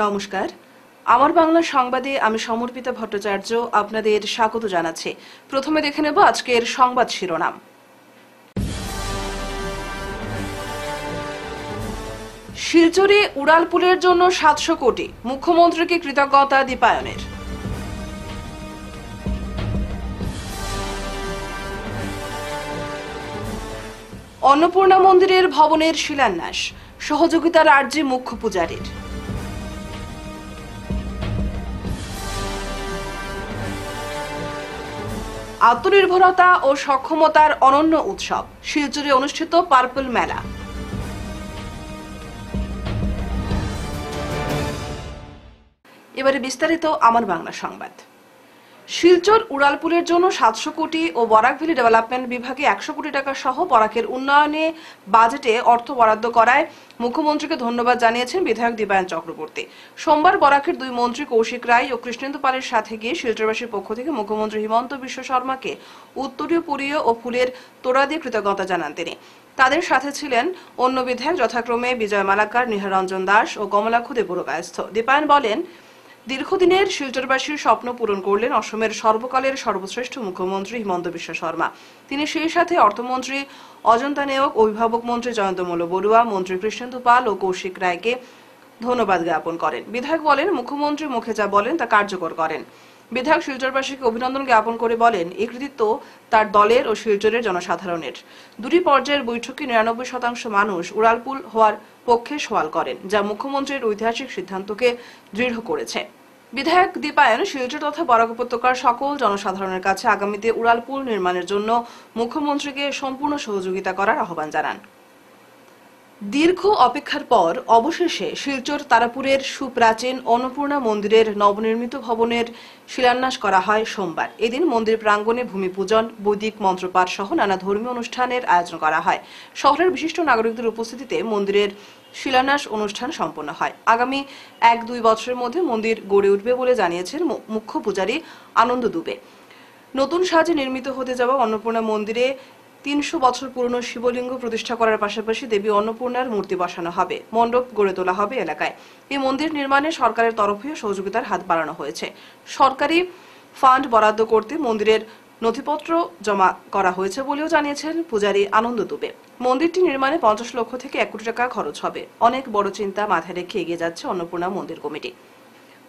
নমস্কার, আমার বাংলা সংবাদে আমি সমর্পিতা ভট্টাচার্য আপনাদের স্বাগত জানাচ্ছি। প্রথমে দেখে নেব আজকের সংবাদ শিরোনাম। শিলচরে উড়ালপুলের জন্য 700 কোটি, মুখ্যমন্ত্রীকে কৃতজ্ঞতা দীপায়নের। অন্নপূর্ণা মন্দিরের ভবনের শিলান্যাস, সহযোগিতার আর্জি মুখ্য পূজারীর। আত্মনির্ভরতা ও সক্ষমতার অনন্য উৎসব, শিলচরে অনুষ্ঠিত পার্পল মেলা। এবারে বিস্তারিত আমার বাংলা সংবাদ। শিলচর উড়ালপুলের জন্য 700 কোটি ও বরাক ভ্যালি ডেভেলপমেন্ট বিভাগে 100 কোটি টাকা সহ বরাকের উন্নয়নে বাজেটে অর্থ বরাদ্দ করায় মুখ্যমন্ত্রীকে ধন্যবাদ জানিয়েছেন বিধায়ক দীপায়ন চক্রবর্তী। সোমবার বরাকের দুই মন্ত্রী কৌশিক রায় ও কৃষ্ণেন্দু পালের সাথে গিয়ে শিলচরবাসীর পক্ষ থেকে মুখ্যমন্ত্রী হিমন্ত বিশ্ব শর্মাকে উত্তরীয় পুরীয় ও ফুলের তোড়া দিয়ে কৃতজ্ঞতা জানান তিনি। তাদের সাথে ছিলেন অন্য বিধায়ক যথাক্রমে বিজয় মালাকার, নিহারঞ্জন দাস ও কমলাক্ষ দেবরকায়স্থ। দীপায়ন বলেন, দীর্ঘদিনের শিলচরবাসীর স্বপ্ন পূরণ করলেন অসমের সর্বকালের সর্বশ্রেষ্ঠ মুখ্যমন্ত্রী হিমন্ত বিশ্ব শর্মা। তিনি সেই সাথে অর্থমন্ত্রী অজন্তা নেওগ, অভিভাবক মন্ত্রী জয়ন্তমল্ল বড়ুয়া, মন্ত্রী কৃষ্ণেন্দু পাল ও কৌশিক রায়কে ধন্যবাদ জ্ঞাপন করেন। বিধায়ক বলেন, মুখ্যমন্ত্রী মুখে যা বলেন তা কার্যকর করেন। বিধায়ক শিলচরবাসীকে অভিনন্দন জ্ঞাপন করে বলেন, এই কৃতিত্ব তার দলের ও শিলচরের জনসাধারণের। দুটি পর্যায়ের বৈঠকে 99% মানুষ উড়ালপুল হওয়ার পক্ষে সওয়াল করেন, যা মুখ্যমন্ত্রীর ঐতিহাসিক সিদ্ধান্তকে দৃঢ় করেছে। বিধায়ক দীপায়ন শিলচর তথা বরাক উপত্যকার সকল জনসাধারণের কাছে আগামীতে উড়ালপুল নির্মাণের জন্য মুখ্যমন্ত্রীকে সম্পূর্ণ সহযোগিতা করার আহ্বান জানান। দীর্ঘ অপেক্ষার পর অবশেষে শিলচর তারাপুরের সুপ্রাচীন অন্নপূর্ণা মন্দিরের নবনির্মিত ভবনের শিলান্যাস করা হয় সোমবার। এদিন মন্দির প্রাঙ্গণে ভূমি পূজন, বৈদিক মন্ত্রপাঠ সহ নানা ধর্মীয় অনুষ্ঠানের আয়োজন করা হয়। শহরের বিশিষ্ট নাগরিকদের উপস্থিতিতে মন্দিরের শিলান্যাস অনুষ্ঠান সম্পন্ন হয়। আগামী 1-2 বছরের মধ্যে মন্দির গড়ে উঠবে বলে জানিয়েছেন মুখ্য পূজারী আনন্দ দুবে। নতুন সাজে নির্মিত হতে যাওয়া অন্নপূর্ণা মন্দিরে 300 বছর পুরনো শিবলিঙ্গ প্রতিষ্ঠা করার পাশাপাশি দেবী অন্নপূর্ণার মূর্তি বসানো হবে, মণ্ডপ গড়ে তোলা হবে এলাকায়। এই মন্দির নির্মাণে সরকারের তরফেও সহযোগিতার হাত বাড়ানো হয়েছে। সরকারি ফান্ড বরাদ্দ করতে মন্দিরের নথিপত্র জমা করা হয়েছে বলেও জানিয়েছেন পূজারী আনন্দ দুবে। মন্দিরটি নির্মাণে 50 লক্ষ থেকে 1 কোটি টাকা খরচ হবে। অনেক বড় চিন্তা মাথায় রেখে এগিয়ে যাচ্ছে অন্নপূর্ণা মন্দির কমিটি।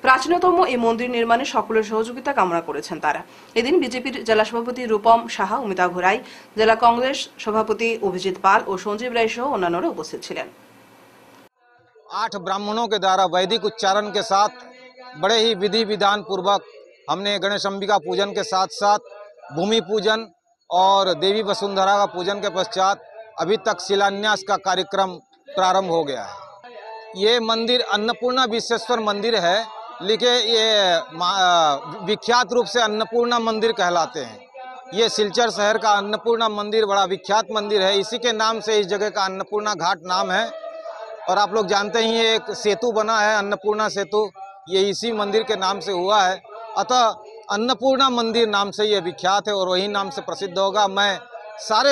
প্রাচীনতম এই মন্দির নির্মাণে সকলের সহযোগিতা কামনা করেছেন তারা। এদিন বিজেপির জেলা সভাপতি রূপম সাহা, অমিতাভ রায়, জেলা কংগ্রেস সভাপতি অভিজিৎ পাল ও সঞ্জীব রায় সহ অন্যান্যরা উপস্থিত ছিলেন। 8 ब्राह्मणों के द्वारा वैदिक उच्चारण के साथ बड़े ही विधि विधान पूर्वक हमने गणेश अंबिका पूजन के साथ साथ भूमि पूजन और देवी वसुंधरा का पूजन के पश्चात अभी तक शिलान्यास का कार्यक्रम प्रारंभ हो गया है। ये मंदिर अन्नपूर्णा विश्वेश्वर मंदिर है, लेकिन ये विख्यात रूप से अन्नपूर्णा मंदिर कहलाते हैं। ये सिलचर शहर का अन्नपूर्णा मंदिर बड़ा विख्यात मंदिर है। इसी के नाम से इस जगह का अन्नपूर्णा घाट नाम है। और आप लोग जानते ही एक सेतु बना है अन्नपूर्णा सेतु, ये इसी मंदिर के नाम से हुआ है। अतः अन्नपूर्णा मंदिर नाम से ये विख्यात है और वही नाम से प्रसिद्ध होगा। मैं सारे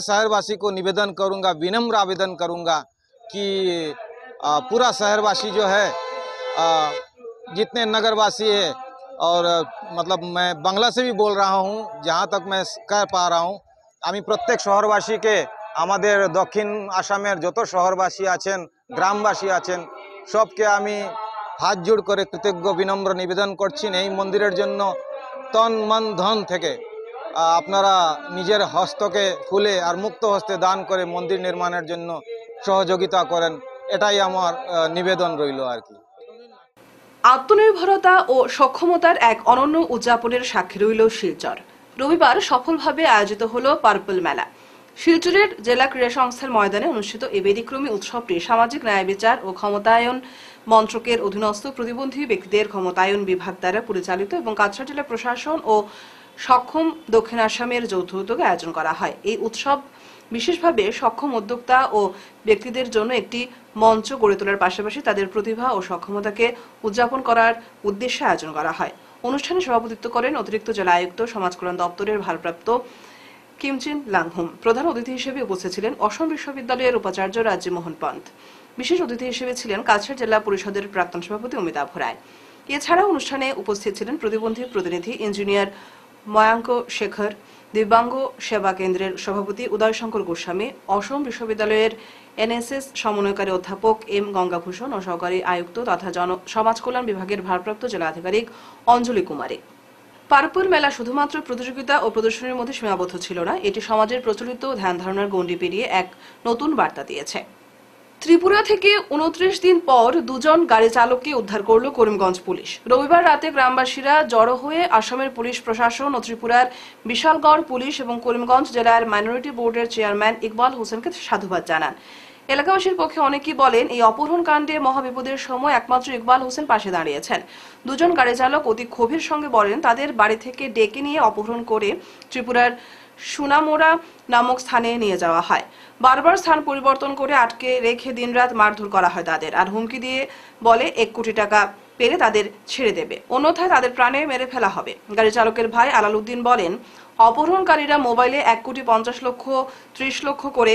शहरवासी को निवेदन करूंगा, विनम्र आवेदन करूंगा कि पूरा शहरवासी जो है, जितने नगरवासी है, और मतलब मैं बांग्ला से भी बोल रहा हूँ जहाँ तक मैं कह पा रहा हूँ, আমি প্রত্যেক শহরবাসীকে, আমাদের দক্ষিণ আসামের যত শহরবাসী আছেন, গ্রামবাসী আছেন, সবকে আমি হাত জোড় করে কৃতজ্ঞ বিনম্র নিবেদন করছি এই মন্দিরের জন্য তন মন ধন থেকে আপনারা নিজের হস্তকে খুলে আর মুক্ত হস্তে দান করে মন্দির নির্মাণের জন্য সহযোগিতা করেন, এটাই আমার নিবেদন রইল আর কি। আত্মনির্ভরতা ও সক্ষমতার এক অনন্য উদযাপনের সাক্ষী রইল শিলচর। রবিবার সফলভাবে আয়োজিত হলো পার্পল মেলা। শিলচরের জেলা ক্রীড়া সংস্থার ময়দানে অনুষ্ঠিত এই ব্যতিক্রমী উৎসবটি সামাজিক ন্যায় বিচার ও ক্ষমতায়ন মন্ত্রকের অধীনস্থ প্রতিবন্ধী ব্যক্তিদের ক্ষমতায়ন বিভাগ দ্বারা পরিচালিত এবং কাছাড় জেলা প্রশাসন ও সক্ষম দক্ষিণ আসামের যৌথ উদ্যোগে আয়োজন করা হয়। এই উৎসব বিশেষভাবে সক্ষম উদ্যোক্তা ও ব্যক্তিদের জন্য একটি মঞ্চ গড়ে তোলার পাশাপাশি তাদের প্রতিভা ও সক্ষমতাকে উদযাপন করার উদ্দেশ্যে আয়োজন করা হয়। অনুষ্ঠানে সভাপতিত্ব করেন অতিরিক্ত জেলা আয়ুক্ত, সমাজ কল্যাণ দপ্তরের ভারপ্রাপ্ত কিমচিন লাংহুম। প্রধান অতিথি হিসেবে উপস্থিত ছিলেন অসম বিশ্ববিদ্যালয়ের উপাচার্য রাজ্যমোহন পন্ত। বিশেষ অতিথি হিসেবে ছিলেন কাছাড় জেলা পরিষদের প্রাক্তন সভাপতি অমিতাভ রায়। এছাড়াও অনুষ্ঠানে উপস্থিত ছিলেন প্রতিবন্ধী প্রতিনিধি ইঞ্জিনিয়ার ময়াঙ্ক শেখর, দিব্যাঙ্গ সেবা কেন্দ্রের সভাপতি উদয়শঙ্কর গোস্বামী, অসম বিশ্ববিদ্যালয়ের এনএসএস সমন্বয়কারী অধ্যাপক এম গঙ্গাভূষণ ও সহকারী আয়ুক্ত তথা সমাজ কল্যাণ বিভাগের ভারপ্রাপ্ত জেলা আধিকারিক অঞ্জলি কুমারী। পার্পল মেলা শুধুমাত্র প্রতিযোগিতা ও প্রদর্শনীর মধ্যে সীমাবদ্ধ ছিল না, এটি সমাজের প্রচলিত ধ্যান ধারণার গণ্ডি পেরিয়ে এক নতুন বার্তা দিয়েছে। ত্রিপুরা থেকে 29 দিন পর দুজন গাড়ি চালককে উদ্ধার করল করিমগঞ্জ পুলিশ। রবিবার রাতে গ্রামবাসীরা জড়ো হয়ে আসামের পুলিশ প্রশাসন ও ত্রিপুরার বিশালগড় পুলিশ এবং করিমগঞ্জ জেলার মাইনরিটি বোর্ডের চেয়ারম্যান ইকবাল হোসেনকে সাধুবাদ জানান। এলাকাবাসীর পক্ষে অনেকেই বলেন, এই অপহরণ কাণ্ডে মহাবিপদের সময় একমাত্র ইকবাল হোসেন পাশে দাঁড়িয়েছেন। দুজন গাড়ি চালক অতি ক্ষোভের সঙ্গে বলেন, তাদের বাড়ি থেকে ডেকে নিয়ে অপহরণ করে ত্রিপুরার সুনামোরা নামক স্থানে নিয়ে যাওয়া হয়। বারবার স্থান পরিবর্তন করে আটকে রেখে দিনরাত মারধর করা হয় তাদের, আর হুমকি দিয়ে বলে 1 কোটি টাকা পেলে তাদের ছেড়ে দেবে, অন্যথায় তাদের প্রাণে মেরে ফেলা হবে। গাড়ি চালকের ভাই আলালউদ্দিন বলেন, অপহরণকারীরা মোবাইলে 1,50,30,00,000 লক্ষ করে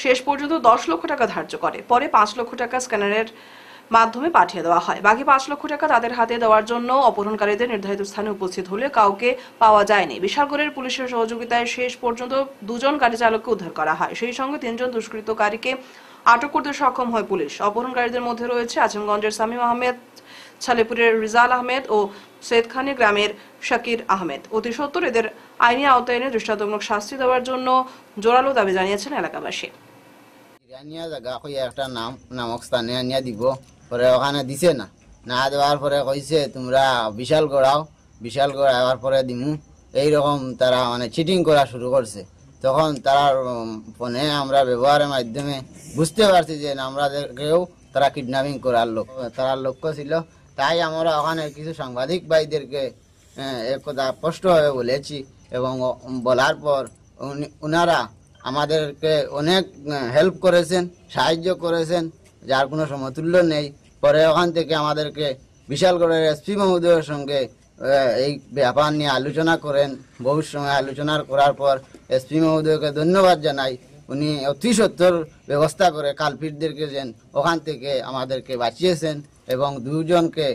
শেষ পর্যন্ত 10 লক্ষ টাকা ধার্য করে, পরে 5 লক্ষ টাকা স্ক্যানারের মাধ্যমে পাঠিয়ে দেওয়া হয়। বাকি 5 লক্ষ টাকা তাদের হাতে দেওয়ার জন্য অপহরণকারীদের নির্ধারিত স্থানে উপস্থিত হলে কাউকে পাওয়া যায়নি। বিশালগড়ের পুলিশের সহযোগিতায় শেষ পর্যন্ত 2 জন গাড়ি চালককে উদ্ধার করা হয়। সেই সঙ্গে 3 জন দুষ্কৃতকারীকে আটক করতে সক্ষম হয় পুলিশ। অপহরণকারীদের মধ্যে রয়েছে আজিমগঞ্জের সামিম আহমেদ, ছালেপুরের রিজাল আহমেদ ও সৈয়দখানি গ্রামের শাকির আহমেদ। অতি সত্বর এদের আইনি আওতায় এনে দৃষ্টান্তমূলক শাস্তি দেওয়ার জন্য জোরালো দাবি জানিয়েছেন এলাকাবাসী। একটা নামক স্থানে আনিয়া দিব, পরে ওখানে দিছে না দেওয়ার পরে কইছে তোমরা বিশালগড় আওয়ার পরে দিমু, এইরকম তারা মানে চিটিং করা শুরু করছে। তখন তারা ফোনে আমরা ব্যবহারের মাধ্যমে বুঝতে পারছি যে আমাদেরকেও তারা কিডন্যাপিং করার তারা লক্ষ্য ছিল। তাই আমরা ওখানে কিছু সাংবাদিক ভাইদেরকে একদা স্পষ্টভাবে বলেছি এবং বলার পর ওনারা আমাদেরকে অনেক হেল্প করেছেন, সাহায্য করেছেন, যার কোনো সমতুল্য নেই। পরে ওখান থেকে আমাদেরকে বিশালগড়ের এসপি মহোদয়ের সঙ্গে এই ব্যাপার নিয়ে আলোচনা করেন। বহু সময় আলোচনা করার পর এসপি মহোদয়কে ধন্যবাদ জানাই, উনি অতি সত্বর ব্যবস্থা করে কালপিটদেরকে যেন ওখান থেকে আমাদেরকে বাঁচিয়েছেন এবং 2 জনকে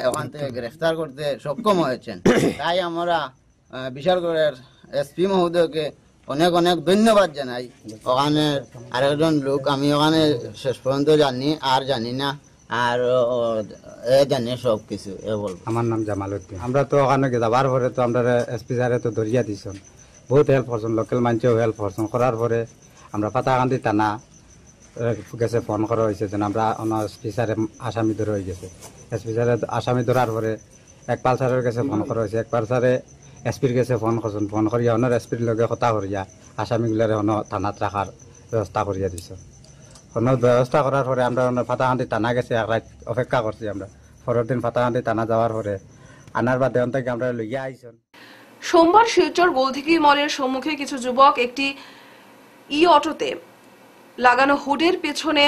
ওখান থেকে গ্রেফতার করতে সক্ষম হয়েছেন। তাই আমরা বিশালগড়ের এসপি মহোদয়কে অনেক অনেক ধন্যবাদ জানাই। ওখানে আরেকজন লোক আমি ওখানে শেষ পর্যন্ত জানি না, আর জানি সব কিছু বলবো। আমার নাম জামালউদ্দিন। আমরা তো ওখানে যাবার পরে তো আমরা এসপি স্যারে তো ধরিয়া দিয়েছেন, বহুত হেল্প করছেন, লোকাল মানুষেও হেল্প করছেন। করার পরে আমরা পাতাকান্দি থানা গেছে ফোন করা হয়েছে যেন আমরা এসপি স্যারে আসামি ধরে হয়ে গেছে। এসপি স্যারে আসামি ধরার পরে একপাল স্যারের কাছে ফোন করা হয়েছে, একপাল স্যারে এসপির কাছে ফোন করছেন, ফোন করিয়া অন্য এসপির লগে কথা করিয়া আসামিগুলারে অন্য থানাত রাখার ব্যবস্থা করিয়া দিছ। অন্য ব্যবস্থা করার পরে আমরা ফাতাকান্দি থানা গেছে, এক রাত অপেক্ষা করছি আমরা। পরের দিন ফাতাকান্দি থানা যাওয়ার পরে আনার বাদে থেকে আমরা লইয়া আইসন। সোমবার শিলচর গোলদিঘি মলের সম্মুখে কিছু যুবক একটি অটোতে লাগানো হুডের পেছনে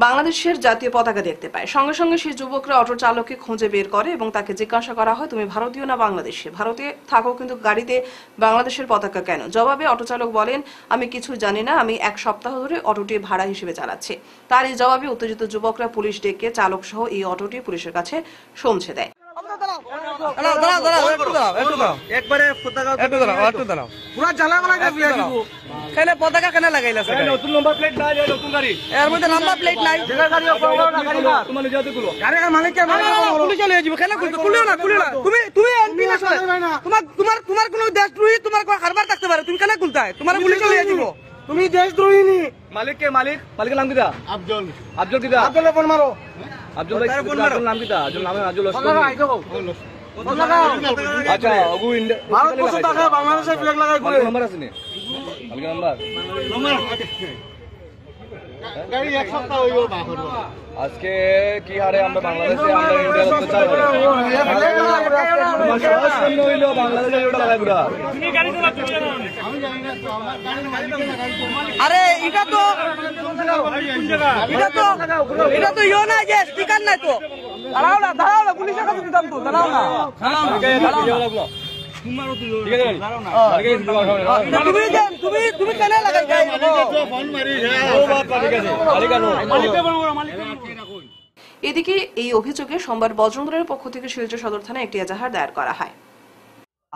বাংলাদেশের জাতীয় পতাকা দেখতে পায়। সঙ্গে সঙ্গে সেই যুবকরা অটো চালককে খুঁজে বের করে এবং তাকে জিজ্ঞাসা করা হয়, তুমি ভারতীয় না বাংলাদেশি? ভারতে থাকো কিন্তু গাড়িতে বাংলাদেশের পতাকা কেন? জবাবে অটো চালক বলেন, আমি কিছু জানি না, আমি 1 সপ্তাহ ধরে অটোটি ভাড়া হিসেবে চালাচ্ছি। তার এই জবাবে উত্তেজিত যুবকরা পুলিশ ডেকে চালক সহ এই অটোটি পুলিশের কাছে সমঝে দেয়। পতাকা কেন লাগাইলা? নতুন নাম্বার প্লেট নাই, নতুন গাড়ি, এর মধ্যে নাম্বার প্লেট নাই। গাড়ি তোমার নিজে গুলো গাড়ি মালিক কে পুলিশ চলে যাবে। কেন খুলিও না তুমি এমপি না, তোমার কোনো দেশদ্রোহী তোমার কোনো কারবার থাকতে পারে, তুমি কেন খুলতায়? তোমার পুলিশ চলে যাবে। তুমি দেশদ্রোহী নি। মালিকের নাম কিটা? আব্দুল কিটা? আব্দুল ফোন মারো। আব্দুল ভাই নাম কিটা? আব্দুল নাম আব্দুল। আচ্ছা ওগু ভারত বর্ষ টাকা বাংলাদেশের ফ্ল্যাগ লাগাই ঘুরে। নাম্বার আছে নি? মালিক নাম্বার গাড়ি 1 সপ্তাহ হইলো বা করব। আজকে কি হারে আমরা বাংলাদেশে আমরা ইন্ডিয়ার অত্যাচার করে হইলো বাংলাদেশে ওটা লাগাই ঘুরা। তুমি গাড়ি চালাচ্ছ কেন? আমি জানি না তো, আমার গাড়ি মালিক। আরে এটা তো ইও না, যে স্টিকার নাই তো। দাঁড়াও না পুলিশের কাছে দিতাম তো। দাঁড়াও না। তুমি কেন লাগাইছা এদিকে এই অভিযোগে সোমবার বজরংদলের পক্ষ থেকে শিলচর সদর থানায় একটি এজাহার দায়ের করা হয়।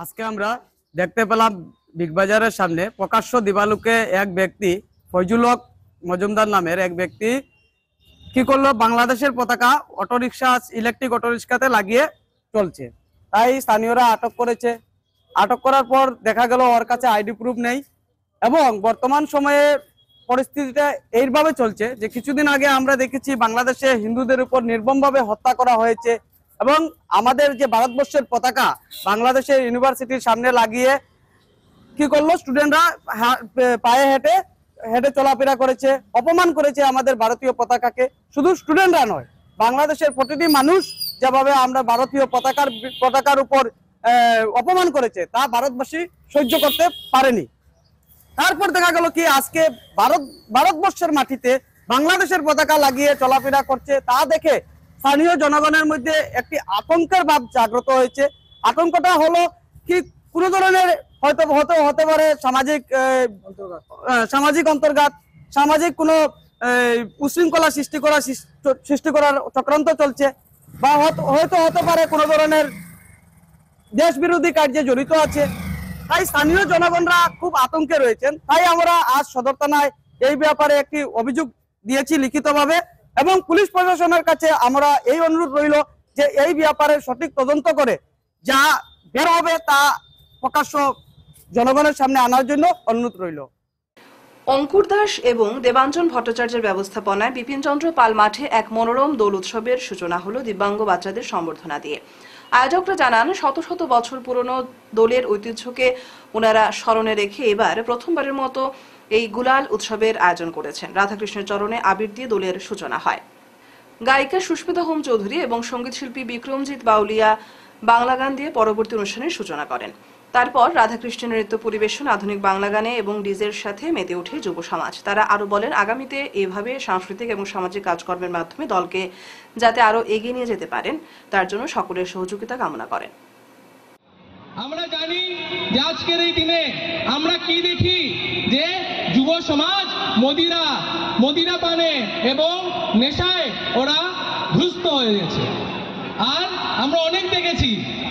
আজকে আমরা দেখতে পেলাম বিগবাজারের সামনে প্রকাশ্য দিবালুকে এক ব্যক্তি ফয়জুল হক মজুমদার নামের এক ব্যক্তি কি করলো, বাংলাদেশের পতাকা অটোরিকশা ইলেকট্রিক অটোরিকশাতে লাগিয়ে চলছে। তাই স্থানীয়রা আটক করেছে। আটক করার পর দেখা গেল ওর কাছে আইডি প্রুফ নেই এবং বর্তমান সময়ে পরিস্থিতিটা এইভাবে চলছে যে কিছুদিন আগে আমরা দেখেছি বাংলাদেশে হিন্দুদের উপর নির্মমভাবে হত্যা করা হয়েছে এবং আমাদের যে ভারতবর্ষের পতাকা বাংলাদেশের ইউনিভার্সিটির সামনে লাগিয়ে কি করলো, স্টুডেন্টরা পায়ে হেঁটে হেঁটে চলাফেরা করেছে, অপমান করেছে আমাদের ভারতীয় পতাকাকে। শুধু স্টুডেন্টরা নয়, বাংলাদেশের প্রতিটি মানুষ যেভাবে আমরা ভারতীয় পতাকার উপর অপমান করেছে তা ভারতবাসী সহ্য করতে পারেনি। তারপর দেখা গেল কি আজকে ভারতবর্ষের মাটিতে বাংলাদেশের পতাকা লাগিয়ে চলাফেরা করছে, তা দেখে স্থানীয় জনগণের মধ্যে একটি আতঙ্কের ভাব জাগ্রত হয়েছে। আতঙ্কটা হলো কি কোনো ধরনের হয়তো হতে পারে সামাজিক অন্তর্ঘাত, সামাজিক কোনো উশৃঙ্খলা সৃষ্টি করার চক্রান্ত চলছে, বা হয়তো হতে পারে কোনো ধরনের দেশ বিরোধী কার্যে জড়িত আছে। তাই স্থানীয় জনগণরা খুব আতঙ্কে রয়েছেন। তাই আমরা আজ সদর থানায় এই ব্যাপারে একটি অভিযোগ দিয়েছি লিখিতভাবে এবং পুলিশ প্রশাসনের কাছে আমরা এই অনুরোধ রইল যে এই ব্যাপারে সঠিক তদন্ত করে যা বের হবে তা প্রকাশ্য জনগণের সামনে আনার জন্য অনুরোধ রইল। অঙ্কুর দাস এবং দেবাঞ্জন ভট্টাচার্যের ব্যবস্থাপনায় বিপিনচন্দ্র পাল মাঠে এক মনোরম দোল উৎসবের সূচনা হলো দিব্যাঙ্গ বাচ্চাদের সম্বর্ধনা দিয়ে। আয়োজকরা জানান শত শত বছর পুরনো দোলের ঐতিহ্যকে ওনারা স্মরণে রেখে এবার প্রথমবারের মতো এই গুলাল উৎসবের আয়োজন করেছেন। রাধাকৃষ্ণের চরণে আবির দিয়ে দোলের সূচনা হয়। গায়িকা সুস্মিতা হোম চৌধুরী এবং সঙ্গীতশিল্পী বিক্রমজিৎ বাউলিয়া বাংলা গান দিয়ে পরবর্তী অনুষ্ঠানের সূচনা করেন। তারপর রাধাকৃষ্ণের নৃত্য পরিবেশন, আধুনিক বাংলা গানে এবং ডিজের সাথে মেতে ওঠে যুব সমাজ। তারা আরো বলেন আগামীতে এভাবে সাংস্কৃতিক এবং সামাজিক কাজকর্মের মাধ্যমে দলকে যাতে আরো এগিয়ে নিয়ে যেতে পারেন তার জন্য সকলের সহযোগিতা কামনা করেন। আমরা জানি যে আজকের এই দিনে আমরা কি দেখি যে যুব সমাজ মদিরা পানে এবং নেশায় ওরা ধ্বস্ত হয়ে গেছে। আর আমরা অনেক দেখেছি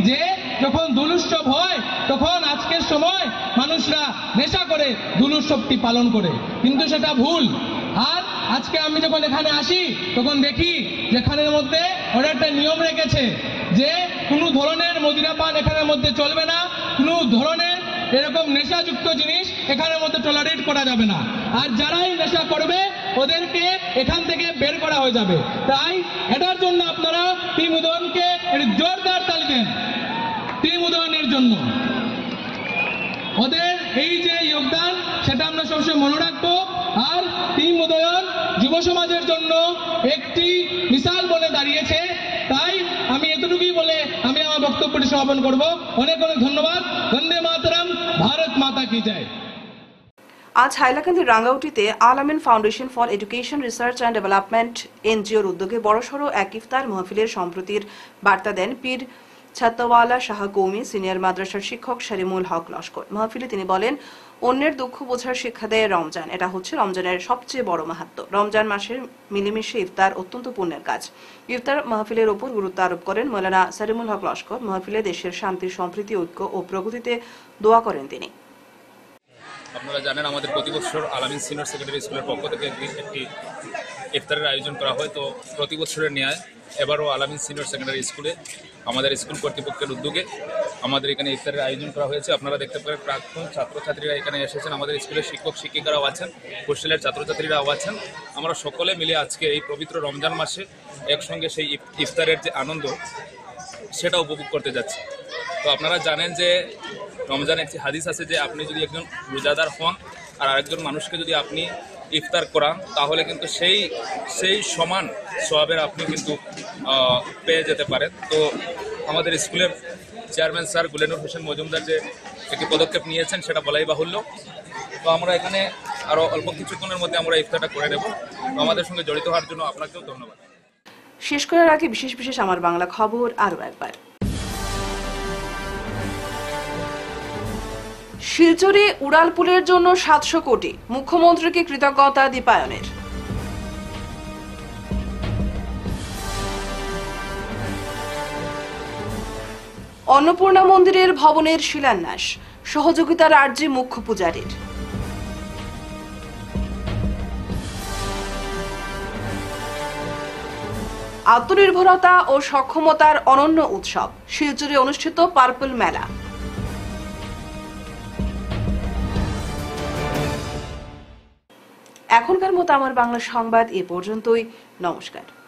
যে যখন দোল উৎসব হয় তখন আজকের সময় মানুষরা নেশা করে দোল উৎসবটি পালন করে, কিন্তু সেটা ভুল। আর আজকে আমি যখন এখানে আসি তখন দেখি যেখানের মধ্যে ওরা একটা নিয়ম রেখেছে যে কোনো ধরনের মদিরা পান এখানের মধ্যে চলবে না, কোনো ধরনের এরকম নেশাযুক্ত জিনিস এখানের মধ্যে টলারেট করা যাবে না। আর যারাই নেশা করবে ওদেরকে এখান থেকে বের করা হয়ে যাবে। তাই এটার জন্য আপনারা টিম উদয়নকে জোরদার তালি দেন, টিম উদয়নের জন্য ওদের এই যে যোগদান সেটা আমরা সবসময় মনে রাখবো। আর টিম উদয়ন যুব সমাজের জন্য একটি মিসাল বলে দাঁড়িয়েছে। তাই আমি এতটুকুই বলে আমি আমার বক্তব্যটি সমাপন করব। অনেক অনেক ধন্যবাদ। বন্দে মাতরম, ভারত মাতা কি জয়। আজ হাইলাকান্দির রাঙ্গাউটিতে Al Amin foundation for education research and development এনজিওর উদ্যোগে বড়সড় এক ইফতার মাহফিলের সম্প্রতির বার্তা দেন পীর ছাত্তাওয়ালা শাহ কৌমি সিনিয়র মাদ্রাসার শিক্ষক শারিমুল হক লস্কর। মাহফিলে তিনি বলেন, অন্যের দুঃখ বোঝার শিক্ষা দেয় রমজান। এটা হচ্ছে রমজানের সবচেয়ে বড় মাহাত্ম্য। রমজান মাসের মিলেমিশে ইফতার অত্যন্ত পুণ্যের কাজ। ইফতার মাহফিলের ওপর গুরুত্ব আরোপ করেন মৌলানা শারিমুল হক লস্কর। মাহফিলে দেশের শান্তি, সম্প্রীতি, ঐক্য ও প্রগতিতে দোয়া করেন তিনি। আপনারা জানেন আমাদের প্রতি বছর আল আমিন সিনিয়র সেকেন্ডারি স্কুলের পক্ষ থেকে একটি ইফতারের আয়োজন করা হয়। তো প্রতি বছরের ন্যায় এবারও আল আমিন সিনিয়র সেকেন্ডারি স্কুলে আমাদের স্কুল কর্তৃপক্ষের উদ্যোগে আমাদের এখানে ইফতারের আয়োজন করা হয়েছে। আপনারা দেখতে পারেন প্রাক্তন ছাত্রছাত্রীরা এখানে এসেছেন, আমাদের স্কুলের শিক্ষক শিক্ষিকারাও আছেন, হোস্টেলের ছাত্রছাত্রীরাও আছেন। আমরা সকলে মিলে আজকে এই পবিত্র রমজান মাসে একসঙ্গে সেই ইফতারের যে আনন্দ সেটা উপভোগ করতে যাচ্ছি। তো আপনারা জানেন যে রমজান একটি হাদিস আছে যে আপনি যদি একজন রোজাদার হন আর আরেকজন মানুষকে যদি আপনি ইফতার করান তাহলে কিন্তু সেই সমান সওয়াবের আপনি কিন্তু পেয়ে যেতে পারেন। তো আমাদের স্কুলের চেয়ারম্যান স্যার গুলেনুর হোসেন মজুমদার যে একটি পদক্ষেপ নিয়েছেন সেটা বলাই বাহুল্য। তো আমরা এখানে আরও অল্প কিছুক্ষণের মধ্যে আমরা ইফতারটা করে নেব। তো আমাদের সঙ্গে জড়িত হওয়ার জন্য আপনাকেও ধন্যবাদ। শেষ করার আগে বিশেষ বিশেষ আমার বাংলা খবর আরও একবার। শিলচরে উড়ালপুলের জন্য 700 কোটি, মুখ্যমন্ত্রীকে কৃতজ্ঞতা দীপায়নের। অন্নপূর্ণা মন্দিরের ভবনের শিলান্যাস, সহযোগিতার আর্জি মুখ্য পূজারীর। আত্মনির্ভরতা ও সক্ষমতার অনন্য উৎসব, শিলচরে অনুষ্ঠিত পার্পল মেলা। এখনকার মতো আমার বাংলা সংবাদ এ পর্যন্তই। নমস্কার।